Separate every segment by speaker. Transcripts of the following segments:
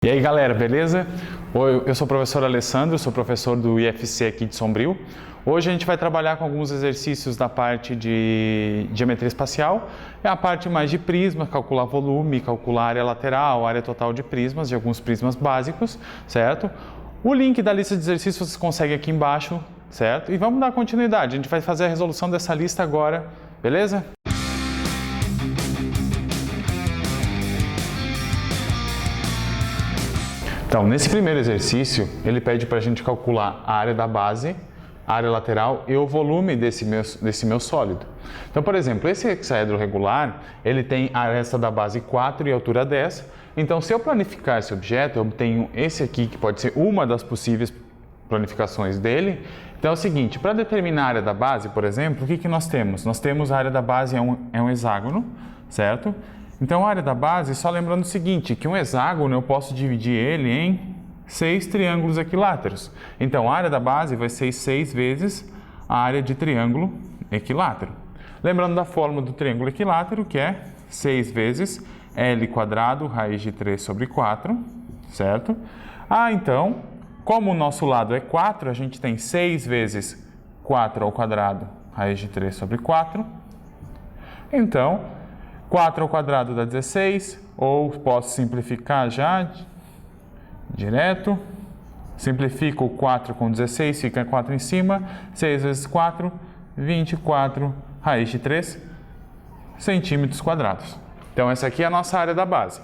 Speaker 1: E aí galera, beleza? Eu sou o professor Alessandro, sou professor do IFC aqui de Sombrio. Hoje a gente vai trabalhar com alguns exercícios da parte de geometria espacial. É a parte mais de prisma, calcular volume, calcular área lateral, área total de prismas, de alguns prismas básicos, certo? O link da lista de exercícios vocês conseguem aqui embaixo, certo? E vamos dar continuidade, a gente vai fazer a resolução dessa lista agora, beleza? Então, nesse primeiro exercício, ele pede para a gente calcular a área da base, a área lateral e o volume desse meu sólido. Então, por exemplo, esse hexaedro regular, ele tem a aresta da base 4 e altura 10. Então, se eu planificar esse objeto, eu obtenho esse aqui, que pode ser uma das possíveis planificações dele. Então, é o seguinte, para determinar a área da base, por exemplo, o que nós temos? Nós temos a área da base é um hexágono, certo? Então, a área da base, só lembrando o seguinte, que um hexágono eu posso dividir ele em 6 triângulos equiláteros. Então, a área da base vai ser 6 vezes a área de triângulo equilátero. Lembrando da fórmula do triângulo equilátero, que é 6 vezes L quadrado, raiz de 3 sobre 4, certo? Então, como o nosso lado é 4, a gente tem 6 vezes 4 ao quadrado, raiz de 3 sobre 4. Então, 4 ao quadrado dá 16, ou posso simplificar já, direto. Simplifico o 4 com 16, fica 4 em cima. 6 vezes 4, 24, raiz de 3 centímetros quadrados. Então, essa aqui é a nossa área da base.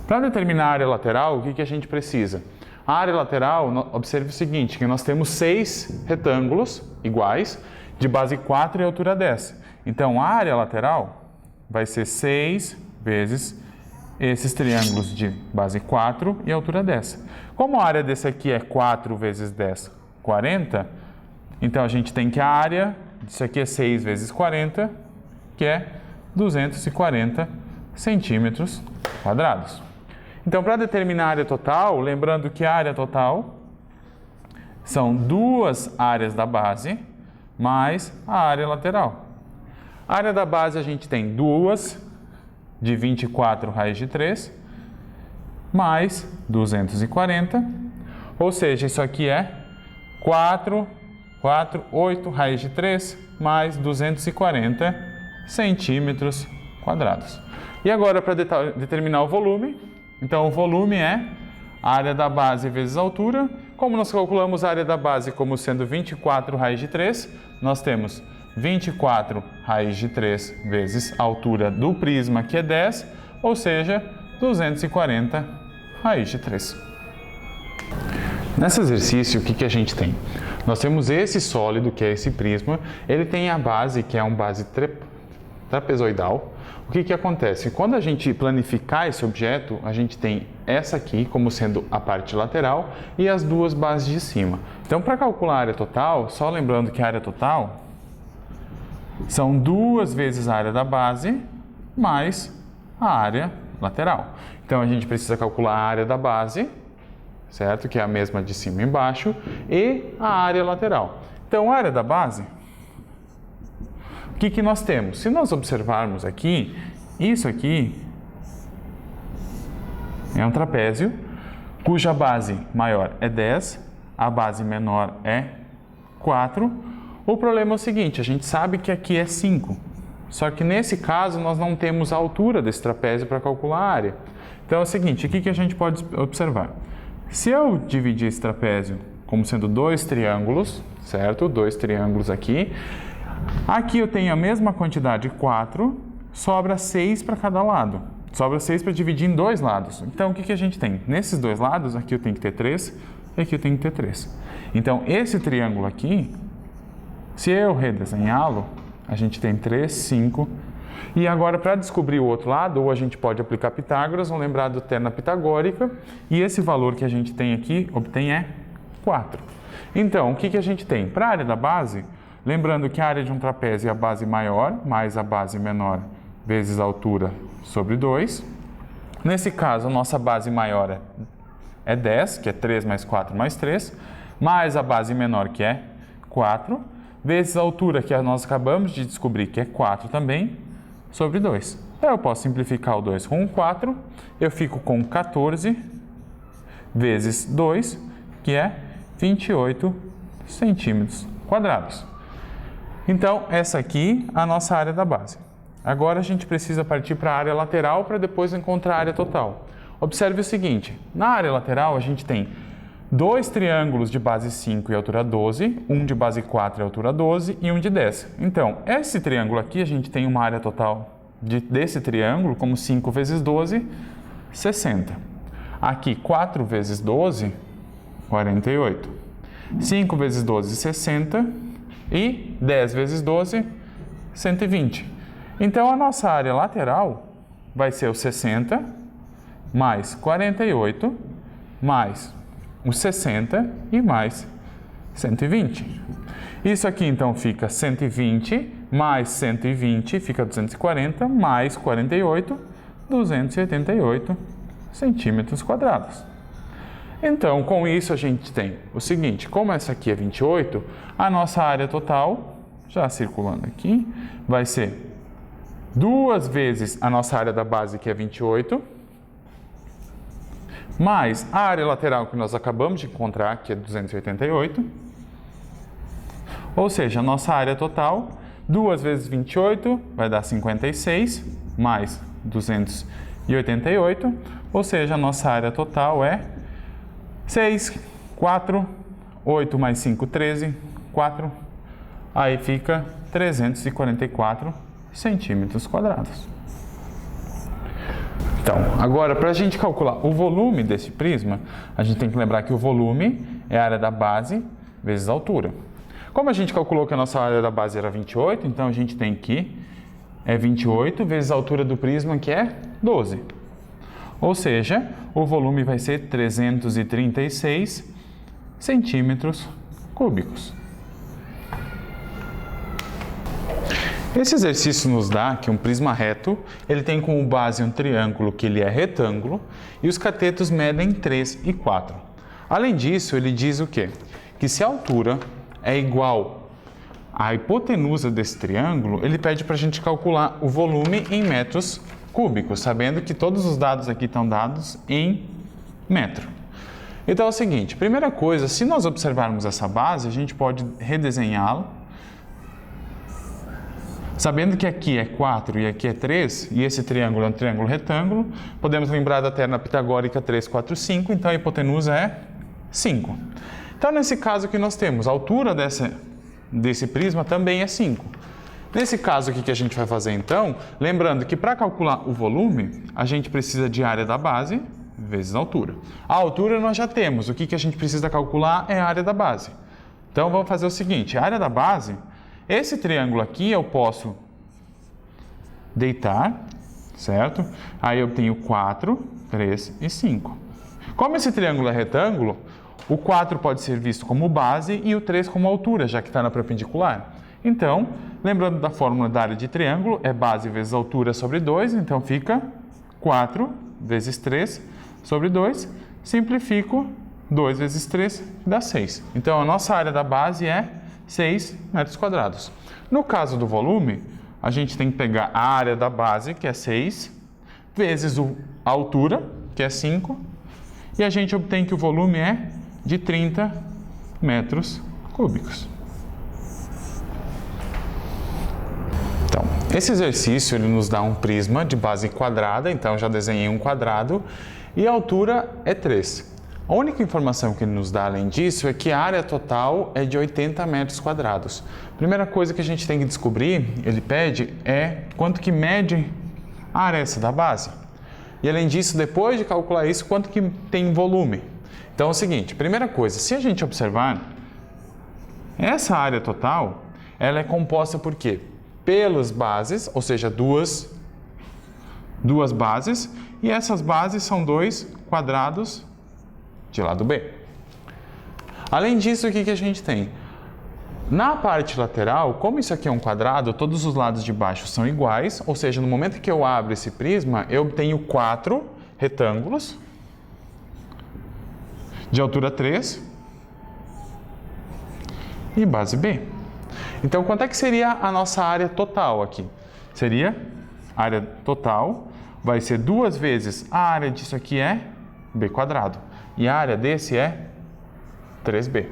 Speaker 1: Para determinar a área lateral, o que a gente precisa? A área lateral, observe o seguinte, que nós temos 6 retângulos iguais, de base 4 e altura 10. Então, a área lateral vai ser 6 vezes esses triângulos de base 4 e altura 10. Como a área desse aqui é 4 vezes 10, 40, então a gente tem que a área disso aqui é 6 vezes 40, que é 240 centímetros quadrados. Então, para determinar a área total, lembrando que a área total são duas áreas da base mais a área lateral. A área da base a gente tem 2 de 24 raiz de 3 mais 240, ou seja, isso aqui é 8 raiz de 3 mais 240 centímetros quadrados. E agora, para determinar o volume, então o volume é a área da base vezes a altura. Como nós calculamos a área da base como sendo 24 raiz de 3, nós temos 24 raiz de 3 vezes a altura do prisma, que é 10, ou seja, 240 raiz de 3. Nesse exercício, o que a gente tem? Nós temos esse sólido, que é esse prisma, ele tem a base, que é uma base trapezoidal. O que acontece? Quando a gente planificar esse objeto, a gente tem essa aqui como sendo a parte lateral e as duas bases de cima. Então, para calcular a área total, só lembrando que a área total são 2 vezes a área da base mais a área lateral. Então, a gente precisa calcular a área da base, certo? Que é a mesma de cima e embaixo, e a área lateral. Então, a área da base, o que nós temos? Se nós observarmos aqui, isso aqui é um trapézio, cuja base maior é 10, a base menor é 4. O problema é o seguinte, a gente sabe que aqui é 5, só que nesse caso nós não temos a altura desse trapézio para calcular a área. Então é o seguinte, o que a gente pode observar? Se eu dividir esse trapézio como sendo 2 triângulos, certo? 2 triângulos aqui eu tenho a mesma quantidade, 4, sobra 6 para cada lado. Sobra 6 para dividir em 2 lados. Então o que a gente tem? Nesses 2 lados, aqui eu tenho que ter 3 e aqui eu tenho que ter 3. Então esse triângulo aqui, se eu redesenhá-lo, a gente tem 3, 5. E agora, para descobrir o outro lado, ou a gente pode aplicar Pitágoras, ou lembrar do terna pitagórica, e esse valor que a gente tem aqui, obtém é 4. Então, o que a gente tem? Para a área da base, lembrando que a área de um trapézio é a base maior, mais a base menor, vezes a altura sobre 2. Nesse caso, a nossa base maior é 10, que é 3 mais 4 mais 3, mais a base menor, que é 4, vezes a altura que nós acabamos de descobrir, que é 4 também, sobre 2. Então, eu posso simplificar o 2 com o 4, eu fico com 14 vezes 2, que é 28 centímetros quadrados. Então, essa aqui é a nossa área da base. Agora, a gente precisa partir para a área lateral para depois encontrar a área total. Observe o seguinte, na área lateral a gente tem dois triângulos de base 5 e altura 12, um de base 4 e altura 12 e um de 10. Então, esse triângulo aqui a gente tem uma área total desse triângulo como 5 vezes 12, 60. Aqui 4 vezes 12, 48. 5 vezes 12, 60 e 10 vezes 12, 120. Então, a nossa área lateral vai ser o 60 mais 48 mais os 60 e mais 120. Isso aqui, então, fica 120 mais 120, fica 240, mais 48, 288 centímetros quadrados. Então, com isso, a gente tem o seguinte, como essa aqui é 28, a nossa área total, já circulando aqui, vai ser 2 vezes a nossa área da base, que é 28, mais a área lateral que nós acabamos de encontrar, que é 288. Ou seja, a nossa área total, 2 vezes 28 vai dar 56, mais 288. Ou seja, a nossa área total é 6, 4, 8 mais 5, 13, 4. Aí fica 344 centímetros quadrados. Então, agora, para a gente calcular o volume desse prisma, a gente tem que lembrar que o volume é a área da base vezes a altura. Como a gente calculou que a nossa área da base era 28, então a gente tem que 28 vezes a altura do prisma, que é 12. Ou seja, o volume vai ser 336 centímetros cúbicos. Esse exercício nos dá que um prisma reto, ele tem como base um triângulo que ele é retângulo e os catetos medem 3 e 4. Além disso, ele diz o quê? Que se a altura é igual à hipotenusa desse triângulo, ele pede para a gente calcular o volume em metros cúbicos, sabendo que todos os dados aqui estão dados em metro. Então é o seguinte, primeira coisa, se nós observarmos essa base, a gente pode redesenhá-la, sabendo que aqui é 4 e aqui é 3, e esse triângulo é um triângulo retângulo, podemos lembrar da terna pitagórica 3, 4, 5, então a hipotenusa é 5. Então, nesse caso aqui nós temos a altura desse prisma também é 5. Nesse caso aqui que a gente vai fazer então, lembrando que para calcular o volume, a gente precisa de área da base vezes a altura. A altura nós já temos, o que a gente precisa calcular é a área da base. Então, vamos fazer o seguinte, a área da base, esse triângulo aqui eu posso deitar, certo? Aí eu tenho 4, 3 e 5. Como esse triângulo é retângulo, o 4 pode ser visto como base e o 3 como altura, já que está na perpendicular. Então, lembrando da fórmula da área de triângulo, é base vezes altura sobre 2, então fica 4 vezes 3 sobre 2. Simplifico, 2 vezes 3 dá 6. Então, a nossa área da base é 6 metros quadrados. No caso do volume, a gente tem que pegar a área da base, que é 6, vezes a altura, que é 5, e a gente obtém que o volume é de 30 metros cúbicos. Então, esse exercício ele nos dá um prisma de base quadrada, então eu já desenhei um quadrado, e a altura é 3. A única informação que ele nos dá além disso é que a área total é de 80 metros quadrados. Primeira coisa que a gente tem que descobrir, ele pede, é quanto que mede a área essa da base. E além disso, depois de calcular isso, quanto que tem volume. Então é o seguinte, primeira coisa, se a gente observar, essa área total, ela é composta por quê? Pelas bases, ou seja, duas bases, e essas bases são 2 quadrados de lado B. Além disso, o que a gente tem? Na parte lateral, como isso aqui é um quadrado, todos os lados de baixo são iguais, ou seja, no momento que eu abro esse prisma, eu obtenho 4 retângulos de altura 3 e base B. Então, quanto é que seria a nossa área total aqui? Seria área total vai ser 2 vezes a área disso aqui é b². E a área desse é 3b.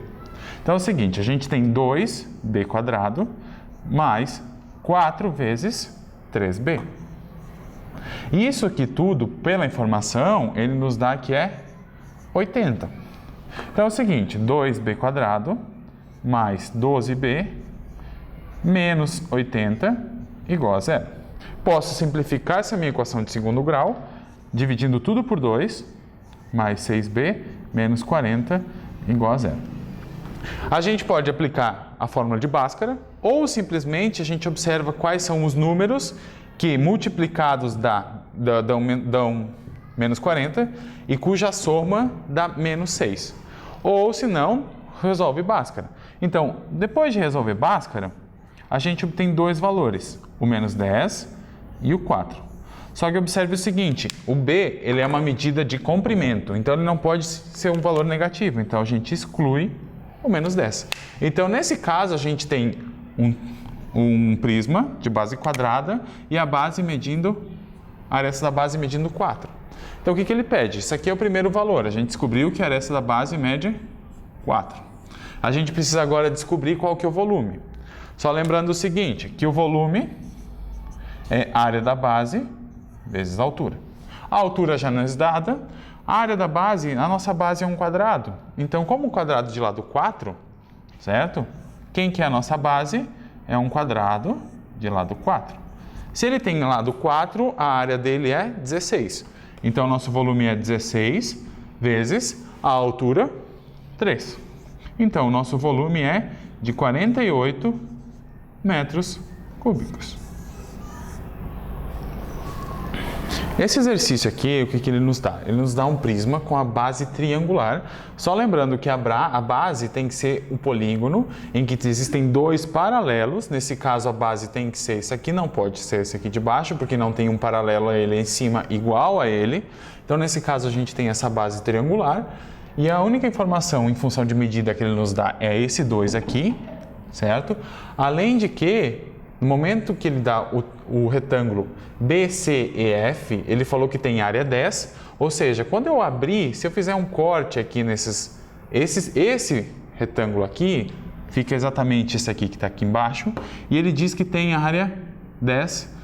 Speaker 1: Então é o seguinte, a gente tem 2b² mais 4 vezes 3b. E isso aqui tudo, pela informação, ele nos dá que é 80. Então é o seguinte, 2b² mais 12b menos 80 igual a 0. Posso simplificar essa minha equação de segundo grau, dividindo tudo por 2, mais 6b menos 40 igual a 0. A gente pode aplicar a fórmula de Bhaskara ou simplesmente a gente observa quais são os números que multiplicados dão menos 40 e cuja soma dá menos 6. Ou se não, resolve Bhaskara. Então, depois de resolver Bhaskara, a gente obtém dois valores, o menos 10 e o 4. Só que observe o seguinte, o B ele é uma medida de comprimento, então ele não pode ser um valor negativo, então a gente exclui o menos 10. Então, nesse caso, a gente tem um prisma de base quadrada e a base medindo, a aresta da base medindo 4. Então, o que ele pede? Isso aqui é o primeiro valor, a gente descobriu que a aresta da base mede 4. A gente precisa agora descobrir qual que é o volume. Só lembrando o seguinte, que o volume é a área da base vezes a altura. A altura já nos é dada, a área da base, a nossa base é um quadrado. Então, como o quadrado de lado 4, certo? Quem que é a nossa base? É um quadrado de lado 4. Se ele tem lado 4, a área dele é 16. Então, nosso volume é 16 vezes a altura 3. Então, nosso volume é de 48 metros cúbicos. Esse exercício aqui, o que ele nos dá? Ele nos dá um prisma com a base triangular. Só lembrando que a base tem que ser um polígono em que existem dois paralelos. Nesse caso, a base tem que ser esse aqui, não pode ser esse aqui de baixo, porque não tem um paralelo a ele em cima igual a ele. Então, nesse caso, a gente tem essa base triangular. E a única informação em função de medida que ele nos dá é esse 2 aqui, certo? Além de que, no momento que ele dá o retângulo BCEF, ele falou que tem área 10, ou seja, quando eu abrir, se eu fizer um corte aqui esse retângulo aqui, fica exatamente esse aqui que está aqui embaixo, e ele diz que tem área 10.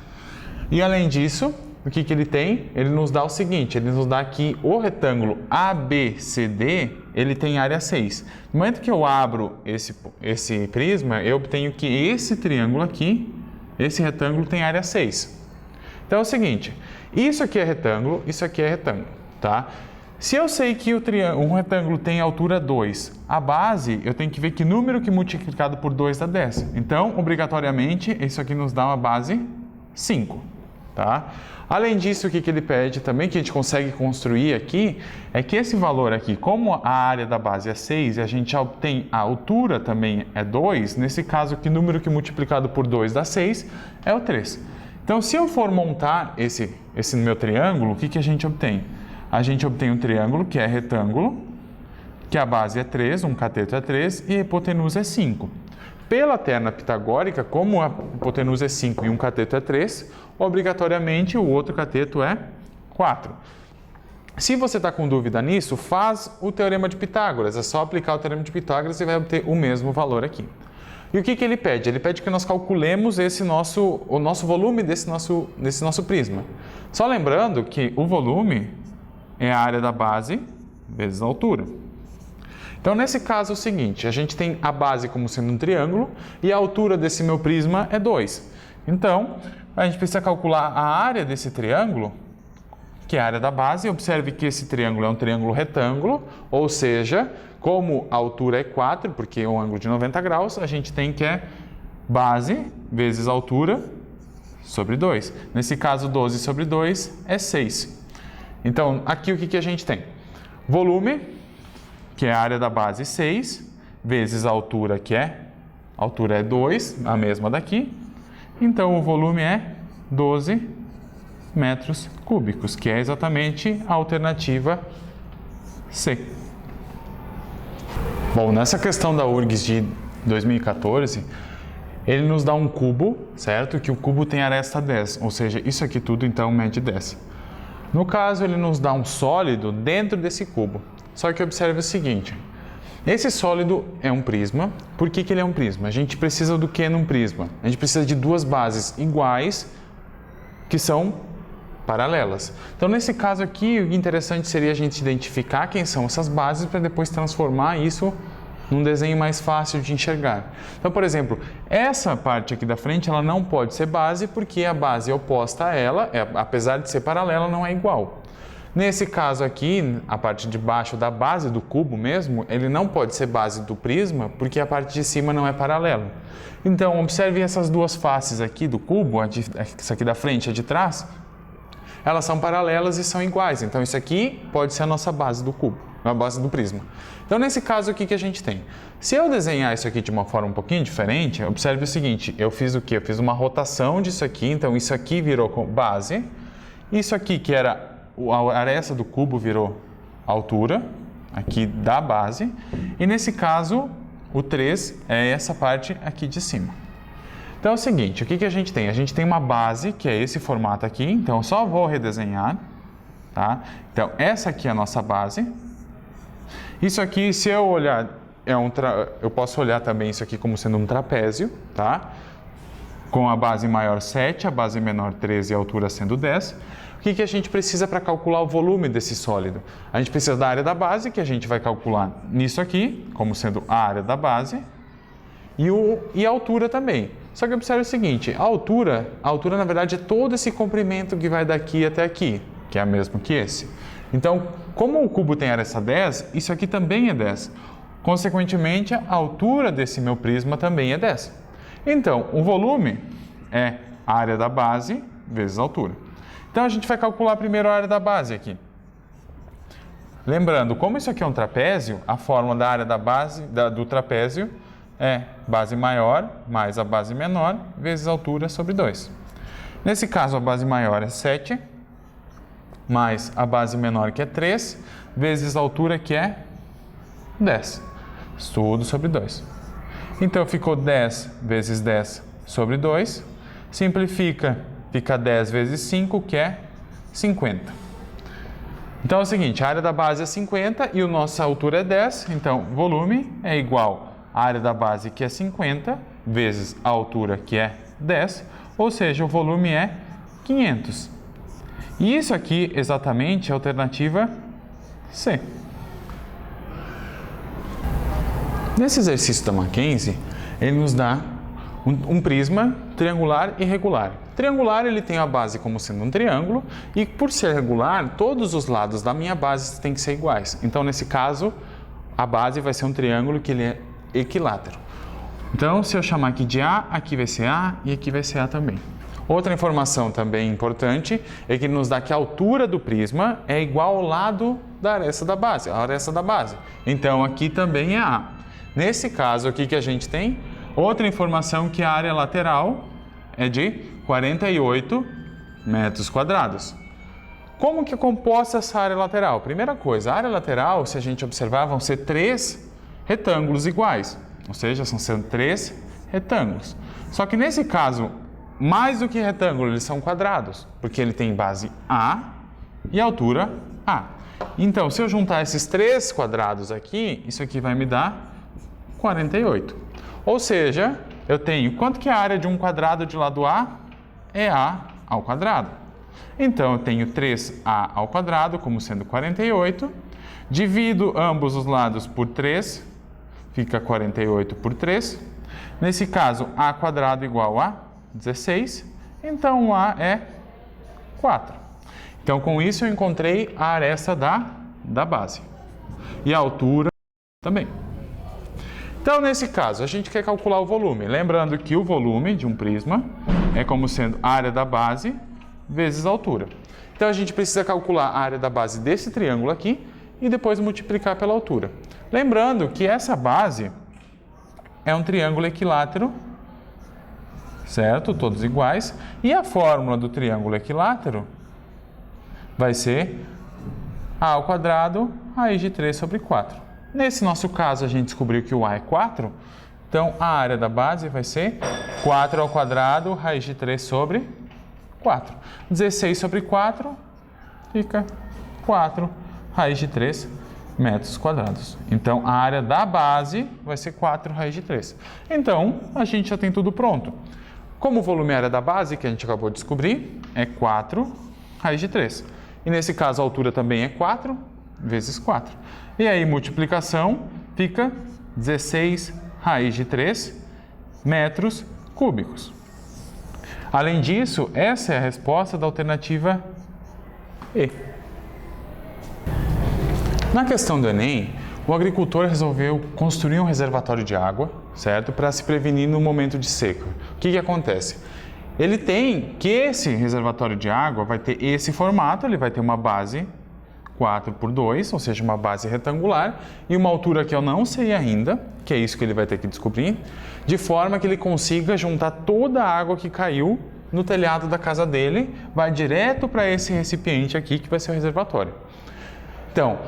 Speaker 1: E além disso, o que ele tem? Ele nos dá o seguinte, ele nos dá aqui o retângulo ABCD, ele tem área 6. No momento que eu abro esse prisma, eu obtenho que esse triângulo aqui, esse retângulo tem área 6. Então é o seguinte, isso aqui é retângulo, isso aqui é retângulo, tá? Se eu sei que um retângulo tem altura 2, a base, eu tenho que ver que número que multiplicado por 2 dá 10. Então, obrigatoriamente, isso aqui nos dá uma base 5, tá? Além disso, o que ele pede também, que a gente consegue construir aqui, é que esse valor aqui, como a área da base é 6 e a gente já obtém a altura também é 2, nesse caso, que número que multiplicado por 2 dá 6 é o 3. Então, se eu for montar esse meu triângulo, o que a gente obtém? A gente obtém um triângulo que é retângulo, que a base é 3, um cateto é 3 e a hipotenusa é 5. Pela terna pitagórica, como a hipotenusa é 5 e um cateto é 3, obrigatoriamente o outro cateto é 4. Se você está com dúvida nisso, faz o teorema de Pitágoras. É só aplicar o teorema de Pitágoras e vai obter o mesmo valor aqui. E o que ele pede? Ele pede que nós calculemos o nosso volume desse nosso prisma. Só lembrando que o volume é a área da base vezes a altura. Então, nesse caso é o seguinte, a gente tem a base como sendo um triângulo e a altura desse meu prisma é 2. Então, a gente precisa calcular a área desse triângulo, que é a área da base. Observe que esse triângulo é um triângulo retângulo, ou seja, como a altura é 4, porque é um ângulo de 90 graus, a gente tem que é base vezes altura sobre 2. Nesse caso, 12 sobre 2 é 6. Então, aqui o que a gente tem? Volume, que é a área da base 6, vezes a altura, a altura é 2, a mesma daqui. Então, o volume é 12 metros cúbicos, que é exatamente a alternativa C. Bom, nessa questão da URGS de 2014, ele nos dá um cubo, certo? Que o cubo tem aresta 10, ou seja, isso aqui tudo então mede 10. No caso, ele nos dá um sólido dentro desse cubo. Só que observe o seguinte, esse sólido é um prisma. Por que ele é um prisma? A gente precisa do que num prisma? A gente precisa de duas bases iguais que são paralelas. Então, nesse caso aqui, o interessante seria a gente identificar quem são essas bases para depois transformar isso num desenho mais fácil de enxergar. Então, por exemplo, essa parte aqui da frente, ela não pode ser base porque a base oposta a ela, apesar de ser paralela, não é igual. Nesse caso aqui, a parte de baixo da base do cubo mesmo, ele não pode ser base do prisma porque a parte de cima não é paralela. Então, observe essas duas faces aqui do cubo, essa aqui da frente e a de trás, elas são paralelas e são iguais. Então, isso aqui pode ser a nossa base do cubo, a base do prisma. Então, nesse caso aqui que a gente tem. Se eu desenhar isso aqui de uma forma um pouquinho diferente, observe o seguinte, eu fiz o quê? Eu fiz uma rotação disso aqui, então isso aqui virou base, isso aqui que era a aresta do cubo virou altura, aqui da base, e nesse caso, o 3 é essa parte aqui de cima. Então é o seguinte, o que a gente tem? A gente tem uma base, que é esse formato aqui, então eu só vou redesenhar, tá? Então essa aqui é a nossa base. Isso aqui, se eu olhar, eu posso olhar também isso aqui como sendo um trapézio, tá? Com a base maior 7, a base menor 13 e a altura sendo 10. O que a gente precisa para calcular o volume desse sólido? A gente precisa da área da base, que a gente vai calcular nisso aqui, como sendo a área da base, e a altura também. Só que observe o seguinte, a altura na verdade é todo esse comprimento que vai daqui até aqui, que é o mesmo que esse. Então, como o cubo tem aresta 10, isso aqui também é 10. Consequentemente, a altura desse meu prisma também é 10. Então, o volume é a área da base vezes a altura. Então, a gente vai calcular primeiro a área da base aqui. Lembrando, como isso aqui é um trapézio, a fórmula da área da base do trapézio é base maior mais a base menor vezes a altura sobre 2. Nesse caso, a base maior é 7, mais a base menor, que é 3, vezes a altura, que é 10. Tudo sobre 2. Então, ficou 10 vezes 10 sobre 2. Simplifica, fica 10 vezes 5, que é 50. Então, é o seguinte, a área da base é 50 e a nossa altura é 10. Então, volume é igual à área da base, que é 50, vezes a altura, que é 10. Ou seja, o volume é 500. E isso aqui, exatamente, é a alternativa C. Nesse exercício da Mackenzie, ele nos dá um prisma triangular e regular. Triangular, ele tem a base como sendo um triângulo, e por ser regular, todos os lados da minha base têm que ser iguais. Então, nesse caso, a base vai ser um triângulo que ele é equilátero. Então, se eu chamar aqui de A, aqui vai ser A e aqui vai ser A também. Outra informação também importante é que ele nos dá que a altura do prisma é igual ao lado da aresta da base, a aresta da base. Então, aqui também é A. Nesse caso aqui que a gente tem, outra informação que a área lateral é de 48 metros quadrados. Como que é composta essa área lateral? Primeira coisa, a área lateral, se a gente observar, vão ser 3 retângulos iguais. Ou seja, são 3 retângulos. Só que nesse caso, mais do que retângulo, eles são quadrados, porque ele tem base A e altura A. Então, se eu juntar esses 3 quadrados aqui, isso aqui vai me dar 48. Ou seja, eu tenho quanto que é a área de um quadrado de lado A? É A ao quadrado. Então, eu tenho 3A ao quadrado, como sendo 48. Divido ambos os lados por 3, fica 48 por 3. Nesse caso, A quadrado igual a 16, então o A é 4. Então, com isso, eu encontrei a aresta da base. E a altura também. Então, nesse caso, a gente quer calcular o volume. Lembrando que o volume de um prisma é como sendo a área da base vezes a altura. Então, a gente precisa calcular a área da base desse triângulo aqui e depois multiplicar pela altura. Lembrando que essa base é um triângulo equilátero, certo? Todos iguais. E a fórmula do triângulo equilátero vai ser A ao quadrado raiz de 3 sobre 4. Nesse nosso caso, a gente descobriu que o A é 4, Então, a área da base vai ser 4 ao quadrado, raiz de 3 sobre 4. 16 sobre 4 fica 4 raiz de 3 metros quadrados. Então, a área da base vai ser 4 raiz de 3. Então, a gente já tem tudo pronto. Como o volume é a área da base, que a gente acabou de descobrir, é 4 raiz de 3. E nesse caso, a altura também é 4 vezes 4. E aí, multiplicação fica 16 raiz de 3 metros cúbicos. Além disso, essa é a resposta da alternativa E. Na questão do Enem, o agricultor resolveu construir um reservatório de água, certo? Para se prevenir no momento de seca. O que acontece? Ele tem que esse reservatório de água vai ter esse formato, ele vai ter uma base 4 por 2, ou seja, uma base retangular, e uma altura que eu não sei ainda, que é isso que ele vai ter que descobrir, de forma que ele consiga juntar toda a água que caiu no telhado da casa dele, vai direto para esse recipiente aqui, que vai ser o reservatório. Então,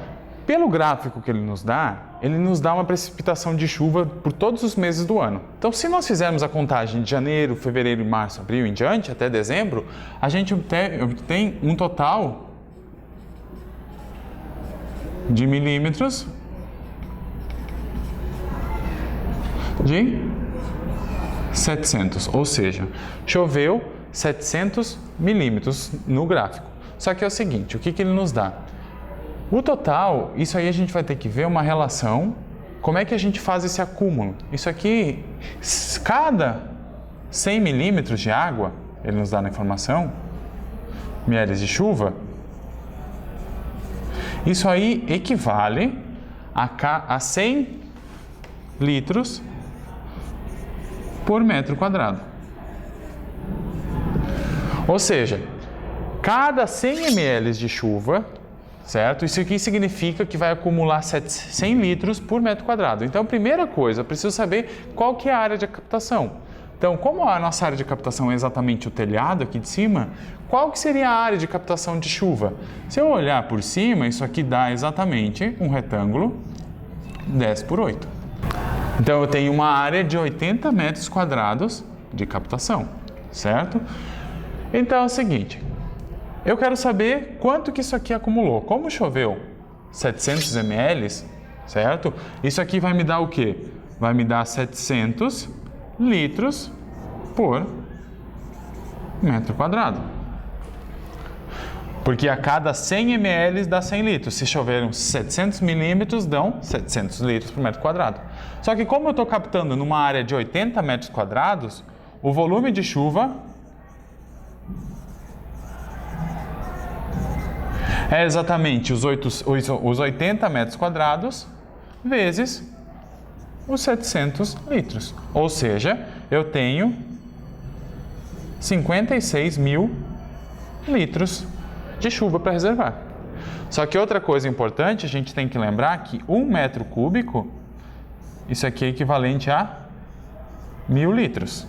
Speaker 1: pelo gráfico que ele nos dá uma precipitação de chuva por todos os meses do ano. Então, se nós fizermos a contagem de janeiro, fevereiro, março, abril em diante, até dezembro, a gente obtém um total de milímetros de 700, ou seja, choveu 700 milímetros no gráfico. Só que é o seguinte, o que ele nos dá? O total, isso aí a gente vai ter que ver uma relação, como é que a gente faz esse acúmulo. Isso aqui, cada 100 milímetros de água, ele nos dá na informação, ml de chuva, isso aí equivale a 100 litros por metro quadrado. Ou seja, cada 100 ml de chuva, certo? Isso aqui significa que vai acumular 100 litros por metro quadrado. Então, primeira coisa, eu preciso saber qual que é a área de captação. Então, como a nossa área de captação é exatamente o telhado aqui de cima, qual que seria a área de captação de chuva? Se eu olhar por cima, isso aqui dá exatamente um retângulo 10 por 8. Então, eu tenho uma área de 80 metros quadrados de captação, certo? Então, é o seguinte, eu quero saber quanto que isso aqui acumulou. Como choveu 700 ml, certo? Isso aqui vai me dar o quê? Vai me dar 700 litros por metro quadrado. Porque a cada 100 ml dá 100 litros. Se choveram 700 milímetros, dão 700 litros por metro quadrado. Só que como eu estou captando numa área de 80 metros quadrados, o volume de chuva é exatamente os 80 metros quadrados vezes os 700 litros. Ou seja, eu tenho 56 mil litros de chuva para reservar. Só que outra coisa importante, a gente tem que lembrar que 1 metro cúbico, isso aqui é equivalente a 1000 litros.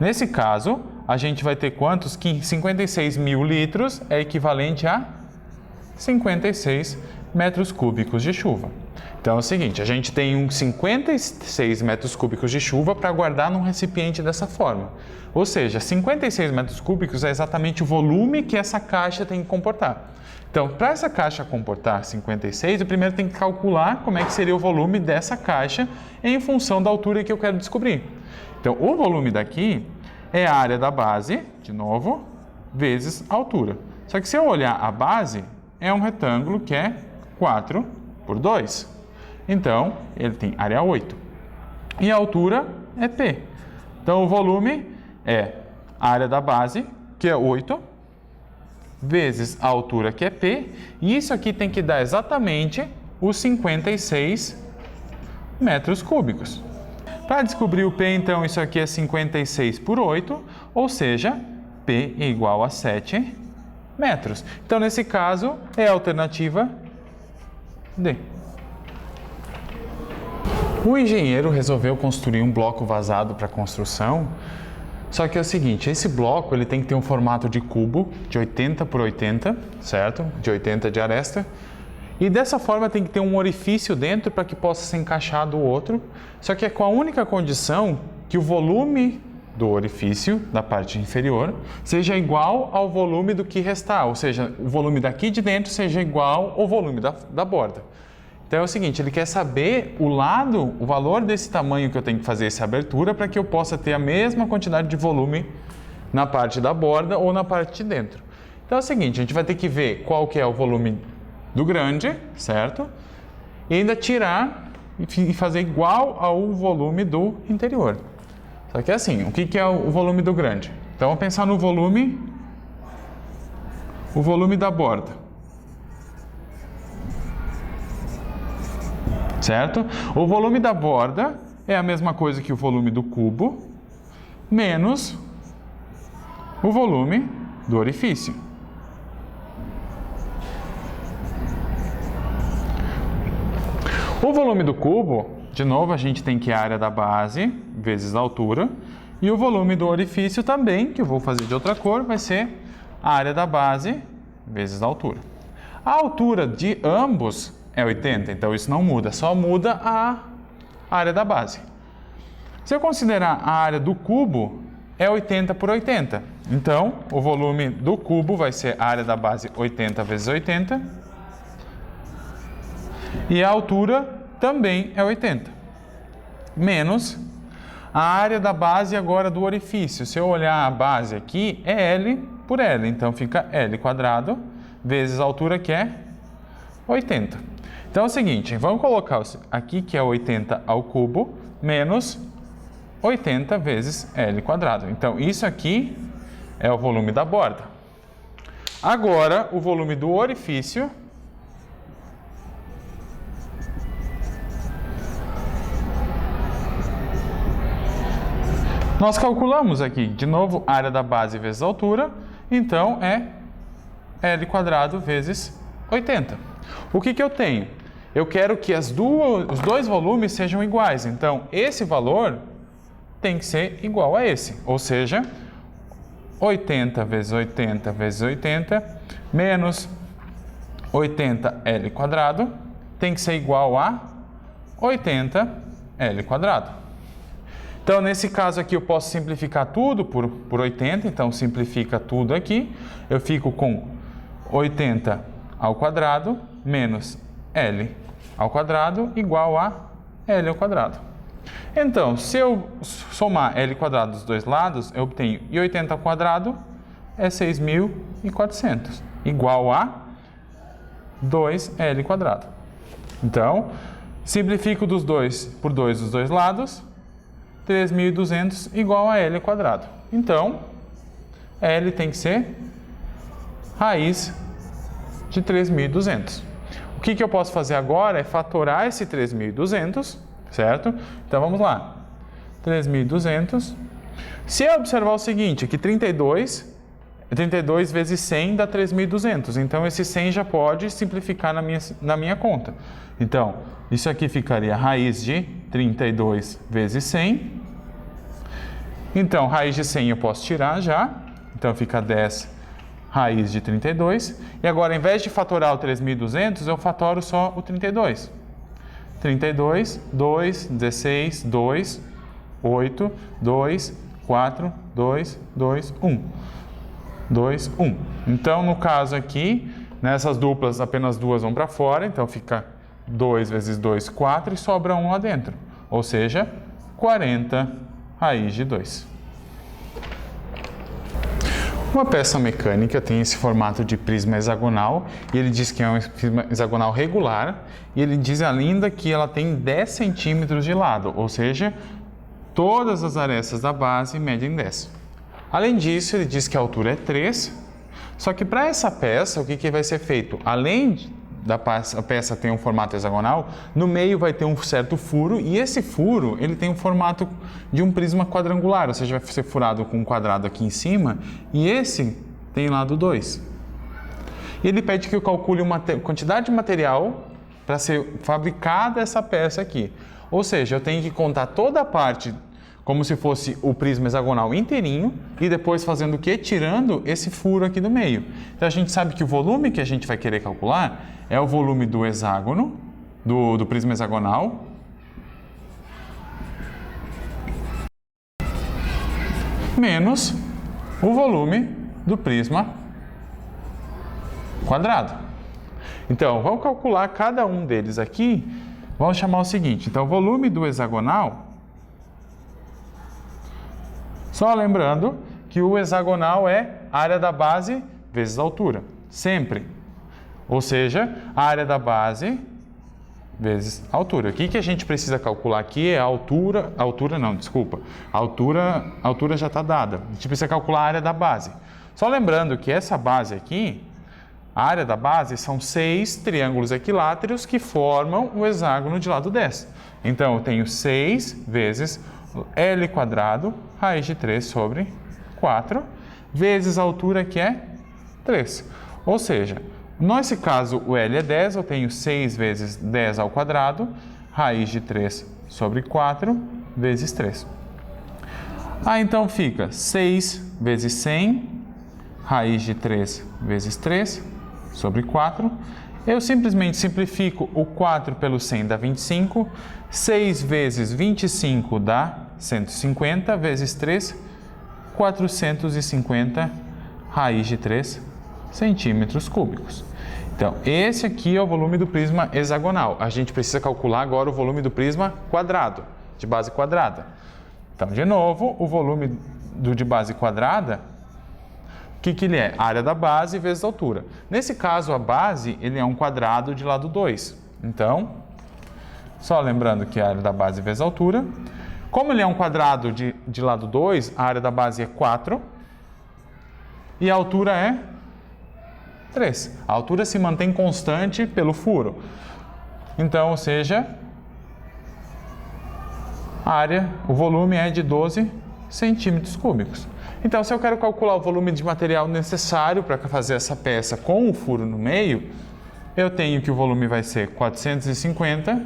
Speaker 1: Nesse caso, a gente vai ter quantos? Que 56 mil litros é equivalente a 56 metros cúbicos de chuva. Então é o seguinte, a gente tem uns 56 metros cúbicos de chuva para guardar num recipiente dessa forma. Ou seja, 56 metros cúbicos é exatamente o volume que essa caixa tem que comportar. Então, para essa caixa comportar 56, eu primeiro tenho que calcular como é que seria o volume dessa caixa em função da altura que eu quero descobrir. Então, o volume daqui é a área da base, de novo, vezes a altura. Só que se eu olhar a base, é um retângulo que é 4 por 2. Então, ele tem área 8. E a altura é P. Então, o volume é a área da base, que é 8, vezes a altura, que é P. E isso aqui tem que dar exatamente os 56 metros cúbicos. Para descobrir o P, então, isso aqui é 56 por 8, ou seja, P é igual a 7 metros. Então, nesse caso, é a alternativa D. O engenheiro resolveu construir um bloco vazado para construção, só que é o seguinte, esse bloco ele tem que ter um formato de cubo de 80 por 80, certo? De 80 de aresta, E dessa forma tem que ter um orifício dentro para que possa ser encaixado o outro, só que é com a única condição que o volume do orifício, da parte inferior, seja igual ao volume do que restar, ou seja, o volume daqui de dentro seja igual ao volume da borda. Então é o seguinte, ele quer saber o lado, o valor desse tamanho que eu tenho que fazer essa abertura para que eu possa ter a mesma quantidade de volume na parte da borda ou na parte de dentro. Então é o seguinte, a gente vai ter que ver qual que é o volume do grande, certo? E ainda tirar e fazer igual ao volume do interior. Só que é assim, o que é o volume do grande? Então vamos pensar no volume da borda. Certo? O volume da borda é a mesma coisa que o volume do cubo menos o volume do orifício. O volume do cubo, de novo, a gente tem que a área da base vezes a altura. E o volume do orifício também, que eu vou fazer de outra cor, vai ser a área da base vezes a altura. A altura de ambos é 80, então isso não muda, só muda a área da base. Se eu considerar a área do cubo, é 80 por 80. Então, o volume do cubo vai ser a área da base 80 vezes 80. E a altura também é 80. Menos a área da base agora do orifício. Se eu olhar a base aqui, é L por L. Então, fica L quadrado vezes a altura que é 80. Então é o seguinte, vamos colocar aqui que é 80 ao cubo menos 80 vezes L quadrado. Então, isso aqui é o volume da borda. Agora, o volume do orifício nós calculamos aqui, de novo, a área da base vezes a altura, então é L quadrado vezes 80. O que eu tenho? Eu quero que os dois volumes sejam iguais, então esse valor tem que ser igual a esse, ou seja, 80 vezes 80 vezes 80 menos 80L quadrado tem que ser igual a 80L quadrado. Então, nesse caso aqui, eu posso simplificar tudo por 80, então simplifica tudo aqui. Eu fico com 80 ao quadrado menos L ao quadrado igual a L ao quadrado. Então, se eu somar L quadrado dos dois lados, eu obtenho 80 ao quadrado é 6.400, igual a 2L quadrado. Então, simplifico dos dois por 2 dos dois lados, 3.200 igual a L ao quadrado. Então, L tem que ser raiz de 3.200. O que eu posso fazer agora é fatorar esse 3.200, certo? Então, vamos lá. 3.200. Se eu observar o seguinte, que 32 vezes 100 dá 3.200. Então, esse 100 já pode simplificar na minha conta. Então, isso aqui ficaria raiz de 32 vezes 100. Então, raiz de 100 eu posso tirar já. Então, fica 10 raiz de 32. E agora, ao invés de fatorar o 3.200, eu fatoro só o 32. 32, 2, 16, 2, 8, 2, 4, 2, 2, 1. 2, 1. Então, no caso aqui, nessas duplas, apenas duas vão para fora. Então, fica 2 vezes 2, 4 e sobra 1 lá dentro. Ou seja, 40 raiz de 2. Uma peça mecânica tem esse formato de prisma hexagonal e ele diz que é um prisma hexagonal regular e ele diz ainda que ela tem 10 centímetros de lado, ou seja, todas as arestas da base medem 10. Além disso, ele diz que a altura é 3, só que para essa peça, o que vai ser feito? Além da peça ter um formato hexagonal, no meio vai ter um certo furo e esse furo ele tem um formato de um prisma quadrangular, ou seja, vai ser furado com um quadrado aqui em cima e esse tem lado 2. E ele pede que eu calcule uma quantidade de material para ser fabricada essa peça aqui. Ou seja, eu tenho que contar toda a parte como se fosse o prisma hexagonal inteirinho e depois fazendo o quê? Tirando esse furo aqui do meio. Então a gente sabe que o volume que a gente vai querer calcular é o volume do hexágono, do prisma hexagonal, menos o volume do prisma quadrado. Então, vamos calcular cada um deles aqui. Vamos chamar o seguinte, então, o volume do hexagonal, só lembrando que o hexagonal é a área da base vezes a altura, sempre. Ou seja, a área da base vezes a altura. O que a gente precisa calcular aqui é a altura, a altura já está dada. A gente precisa calcular a área da base. Só lembrando que essa base aqui, a área da base são 6 triângulos equiláteros que formam o hexágono de lado 10. Então, eu tenho 6 vezes L quadrado, raiz de 3 sobre 4, vezes a altura que é 3. Ou seja, nesse caso o L é 10, eu tenho 6 vezes 10 ao quadrado, raiz de 3 sobre 4, vezes 3. Então fica 6 vezes 100, raiz de 3 vezes 3, sobre 4. Eu simplesmente simplifico o 4 pelo 100 dá 25, 6 vezes 25 dá 150, vezes 3, 450, raiz de 3 centímetros cúbicos. Então, esse aqui é o volume do prisma hexagonal. A gente precisa calcular agora o volume do prisma quadrado, de base quadrada. Então, de novo, o volume de base quadrada, o que ele é? A área da base vezes a altura. Nesse caso, a base ele é um quadrado de lado 2. Então, só lembrando que a área da base vezes a altura. Como ele é um quadrado de lado 2, a área da base é 4 e a altura é 3. A altura se mantém constante pelo furo. Então, ou seja, o volume é de 12 centímetros cúbicos. Então, se eu quero calcular o volume de material necessário para fazer essa peça com o furo no meio, eu tenho que o volume vai ser 450,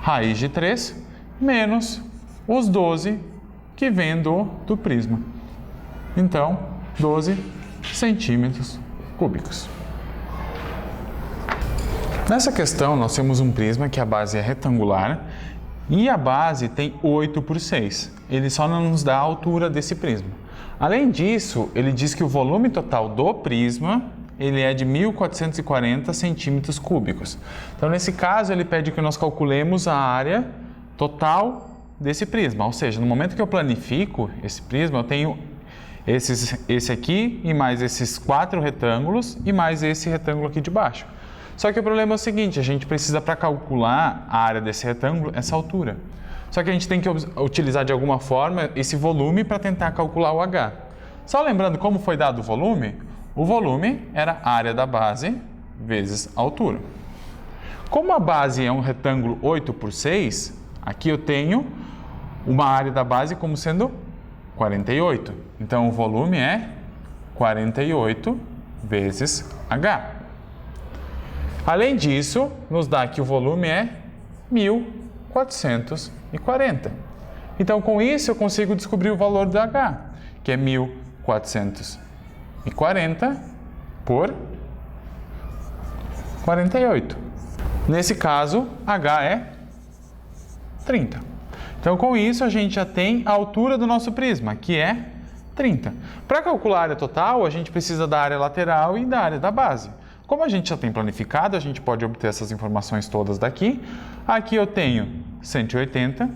Speaker 1: raiz de 3, menos os 12 que vem do prisma. Então, 12 centímetros cúbicos. Nessa questão, nós temos um prisma que a base é retangular e a base tem 8 por 6. Ele só não nos dá a altura desse prisma. Além disso, ele diz que o volume total do prisma ele é de 1.440 centímetros cúbicos. Então, nesse caso, ele pede que nós calculemos a área total desse prisma. Ou seja, no momento que eu planifico esse prisma, eu tenho esse aqui e mais esses 4 retângulos e mais esse retângulo aqui de baixo. Só que o problema é o seguinte, a gente precisa para calcular a área desse retângulo, essa altura. Só que a gente tem que utilizar de alguma forma esse volume para tentar calcular o H. Só lembrando como foi dado o volume era a área da base vezes a altura. Como a base é um retângulo 8 por 6, aqui eu tenho uma área da base como sendo 48. Então, o volume é 48 vezes H. Além disso, nos dá que o volume é 1.440. Então, com isso, eu consigo descobrir o valor do H, que é 1.440 por 48. Nesse caso, H é 30. Então, com isso, a gente já tem a altura do nosso prisma, que é 30. Para calcular a área total, a gente precisa da área lateral e da área da base. Como a gente já tem planificado, a gente pode obter essas informações todas daqui. Aqui eu tenho 180,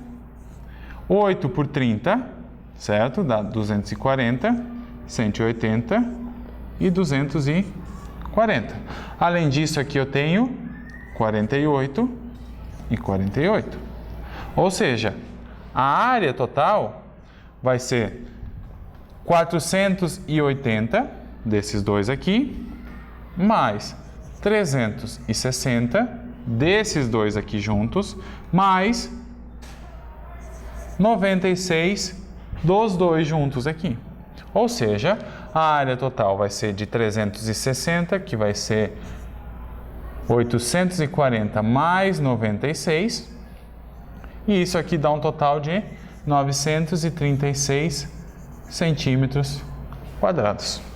Speaker 1: 8 por 30, certo? Dá 240, 180 e 240. Além disso, aqui eu tenho 48 e 48. Ou seja, a área total vai ser 480 desses dois aqui, mais 360 desses dois aqui juntos, mais 96 dos dois juntos aqui. Ou seja, a área total vai ser de 360, que vai ser 840 mais 96, e isso aqui dá um total de 936 centímetros quadrados.